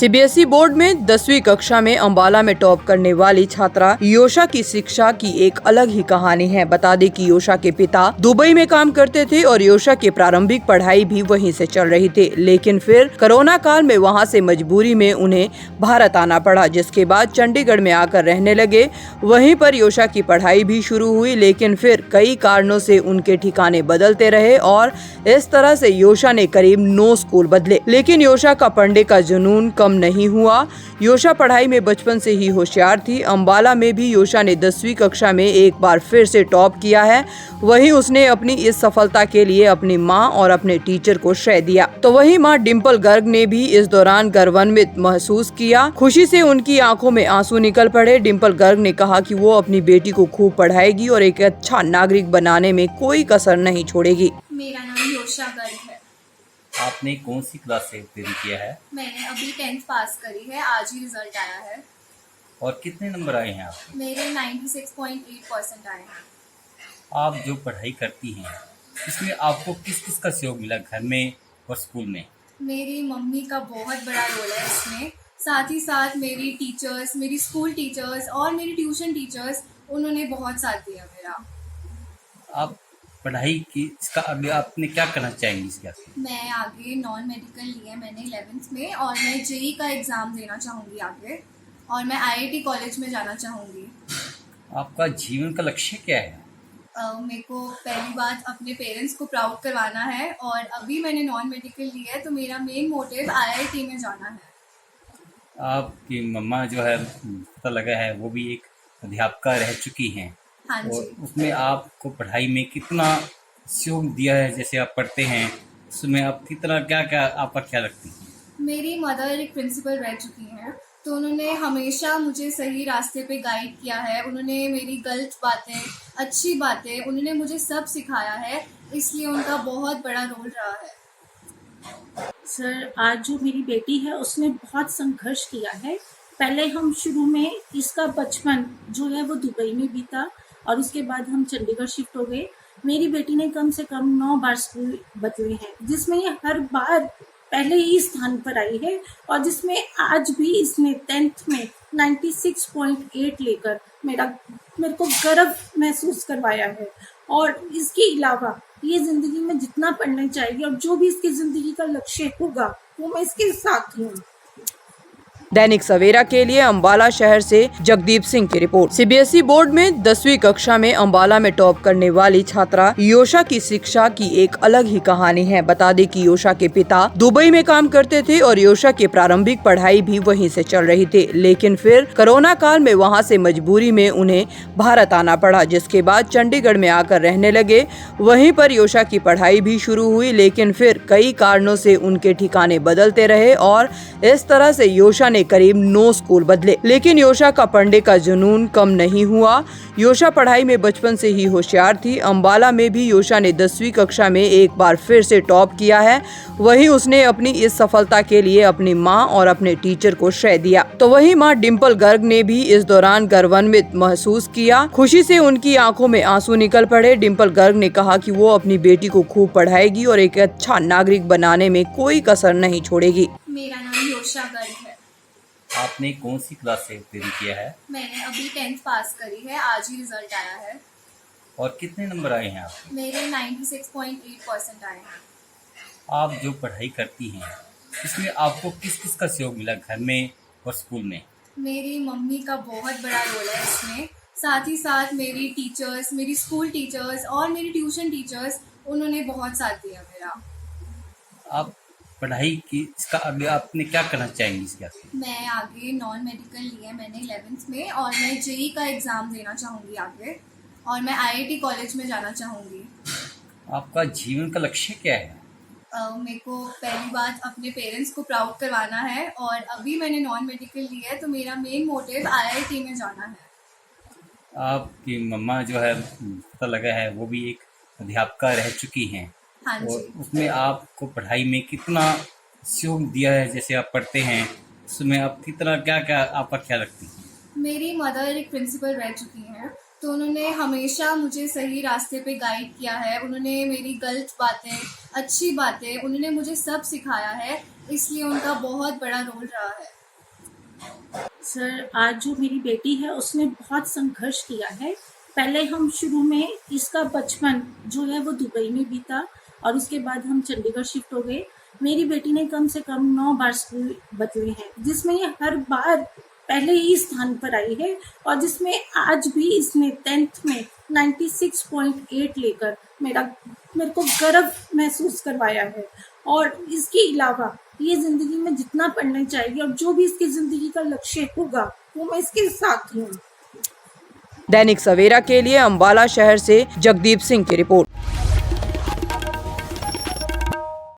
CBSE board में 10वीं कक्षा में अंबाला में टॉप करने वाली छात्रा योशा की शिक्षा की एक अलग ही कहानी है। बता दें कि योशा के पिता दुबई में काम करते थे और योशा की प्रारंभिक पढ़ाई भी वहीं से चल रही थी, लेकिन फिर कोरोना काल में वहां से मजबूरी में उन्हें भारत आना पड़ा, जिसके बाद चंडीगढ़ में आकर रहने लगे। वहीं पर योशा की पढ़ाई भी शुरू हुई, लेकिन फिर कई कारणों से उनके ठिकाने बदलते रहे और इस तरह से योशा ने करीब 9 स्कूल बदले, लेकिन योशा का पढ़ने का जुनून कम नहीं हुआ। योशा पढ़ाई में बचपन से ही होशियार थी। अंबाला में भी योशा ने 10वीं कक्षा में एक बार फिर से टॉप किया है। वहीं उसने अपनी इस सफलता के लिए अपनी मां और अपने टीचर को श्रेय दिया। तो वहीं मां डिम्पल गर्ग ने भी इस दौरान गर्वान्वित महसूस किया। खुशी से उनकी आंखों में आंसू निकल पड़े। डिम्पल गर्ग ने कहा कि वो अपनी बेटी को खूब पढ़ाएगी और एक अच्छा नागरिक बनाने में कोई कसर नहीं छोड़ेगी। मेरा नाम योशा गर्ग है। आपने कौन सी क्लास से उत्तीर्ण किया है? मैंने अभी 10th पास करी है, आज ही रिजल्ट आया है। और कितने नंबर आए हैं आपके? मेरे 96.8% आए हैं। आप जो पढ़ाई करती हैं इसमें आपको किस किस का सहयोग मिला, घर में और स्कूल में? मेरी मम्मी का बहुत बड़ा रोल है इसमें, साथ ही साथ मेरी टीचर्स, मेरी स्कूल टीचर्स और मेरी ट्यूशन टीचर्स, उन्होंने बहुत साथ दिया मेरा। आप पढ़ाई की इसका आगे आपने क्या करना चाहेंगी इसके आगे? मैं आगे नॉन मेडिकल लिया है मैंने 11th में, और मैं जेई का एग्ज़ाम देना चाहूँगी आगे, और मैं आईआईटी कॉलेज में जाना चाहूँगी। आपका जीवन का लक्ष्य क्या है? मेरे को पहली बात अपने पेरेंट्स को प्राउड करवाना है, और अभी मैंने नॉन मेडिकल लिया है तो मेरा मेन मोटिव आईआईटी में जाना है। आपकी मम्मा जो है, पता लगा है, वो भी एक अध्यापिका रह चुकी हैं। हाँ जी। और उसमें आपको पढ़ाई में कितना सहयोग दिया है? जैसे आप पढ़ते हैं उसमें आप कितना क्या क्या आपका ख्याल रखती हैं? मेरी मदर एक प्रिंसिपल रह चुकी हैं, तो उन्होंने हमेशा मुझे सही रास्ते पे गाइड किया है। उन्होंने मेरी गलत बातें, अच्छी बातें, उन्होंने मुझे सब सिखाया है, इसलिए उनका बहुत बड़ा रोल रहा है। सर, आज जो मेरी बेटी है उसने बहुत संघर्ष किया है। पहले हम शुरू में इसका बचपन जो है वो दुबई में बीता, और उसके बाद हम चंडीगढ़ शिफ्ट हो गए। मेरी बेटी ने कम से कम 9 बार स्कूल बदले हैं, जिसमें ये हर बार पहले ही स्थान पर आई है, और जिसमें आज भी इसने 10th में 96.8 लेकर मेरे को गर्व महसूस करवाया है। और इसके अलावा ये जिंदगी में जितना पढ़ना चाहिए और जो भी इसकी जिंदगी का लक्ष्य होगा वो मैं इसके साथ हूँ। दैनिक सवेरा के लिए अंबाला शहर से जगदीप सिंह की रिपोर्ट। सीबीएसई बोर्ड में 10वीं कक्षा में अंबाला में टॉप करने वाली छात्रा योशा की शिक्षा की एक अलग ही कहानी है। बता दें कि योशा के पिता दुबई में काम करते थे और योशा की प्रारंभिक पढ़ाई भी वहीं से चल रही थी, लेकिन फिर कोरोना काल में वहां से मजबूरी में उन्हें भारत आना पड़ा, जिसके बाद चंडीगढ़ में आकर रहने लगे। वहीं पर योशा की पढ़ाई भी शुरू हुई, लेकिन फिर कई कारणों से उनके ठिकाने बदलते रहे और इस तरह से योशा ने करीब 9 स्कूल बदले, लेकिन योशा का पढ़ने का जुनून कम नहीं हुआ। योशा पढ़ाई में बचपन से ही होशियार थी। अंबाला में भी योशा ने 10वीं कक्षा में एक बार फिर से टॉप किया है। वहीं उसने अपनी इस सफलता के लिए अपनी मां और अपने टीचर को श्रेय दिया। तो वहीं मां डिम्पल गर्ग ने भी इस दौरान गर्वान्वित महसूस किया। खुशी से उनकी आंखों में आंसू निकल पड़े। डिम्पल गर्ग ने कहा कि वो अपनी बेटी को खूब पढ़ाएगी और एक अच्छा नागरिक बनाने में कोई कसर नहीं छोड़ेगी। मेरा नाम योशा गर्ग है। आपने कौन सी क्लास से उत्तीर्ण किया है? मैंने अभी 10th पास करी है, आज ही रिजल्ट आया है। और कितने नंबर आए हैं आपके? मेरे 96.8% आए हैं। आप जो पढ़ाई करती हैं इसमें आपको किस किस का सहयोग मिला, घर में और स्कूल में? मेरी मम्मी का बहुत बड़ा रोल है इसमें, साथ ही साथ मेरी टीचर्स, मेरी स्कूल टीचर्स और मेरी ट्यूशन टीचर्स, उन्होंने बहुत साथ दिया मेरा। आप पढ़ाई की इसका आगे आपने क्या करना चाहेंगी इसके आगे? मैं आगे नॉन मेडिकल लिया है मैंने 11th में, और मैं जेई का एग्ज़ाम देना चाहूँगी आगे, और मैं आईआईटी कॉलेज में जाना चाहूँगी। आपका जीवन का लक्ष्य क्या है? मेरे को पहली बात अपने पेरेंट्स को प्राउड करवाना है, और अभी मैंने नॉन मेडिकल लिया है तो मेरा मेन मोटिव आईआईटी में जाना है। आपकी मम्मा जो है, पता लगा है, वो भी एक अध्यापिका रह चुकी हैं। हाँ जी। और उसमें आपको पढ़ाई में कितना सहयोग दिया है? जैसे आप पढ़ते हैं उसमें आप कितना क्या क्या आपका ख्याल रखती हैं? मेरी मदर एक प्रिंसिपल रह चुकी हैं, तो उन्होंने हमेशा मुझे सही रास्ते पे गाइड किया है। उन्होंने मेरी गलत बातें, अच्छी बातें, उन्होंने मुझे सब सिखाया है, इसलिए उनका बहुत बड़ा रोल रहा है। सर आज जो मेरी बेटी है उसने बहुत संघर्ष किया है। पहले हम शुरू में इसका बचपन जो है वो दुबई में बीता और उसके बाद हम चंडीगढ़ शिफ्ट हो गए। मेरी बेटी ने कम से कम 9 बार स्कूल बदले हैं, जिसमें ये हर बार पहले ही स्थान पर आई है और जिसमें आज भी इसने 10th में 96.8 लेकर मेरे को गर्व महसूस करवाया है। और इसके अलावा ये जिंदगी में जितना पढ़ना चाहिए और जो भी इसकी जिंदगी का लक्ष्य होगा वो मैं इसके साथ हूँ। दैनिक सवेरा के लिए अंबाला शहर से जगदीप सिंह की रिपोर्ट।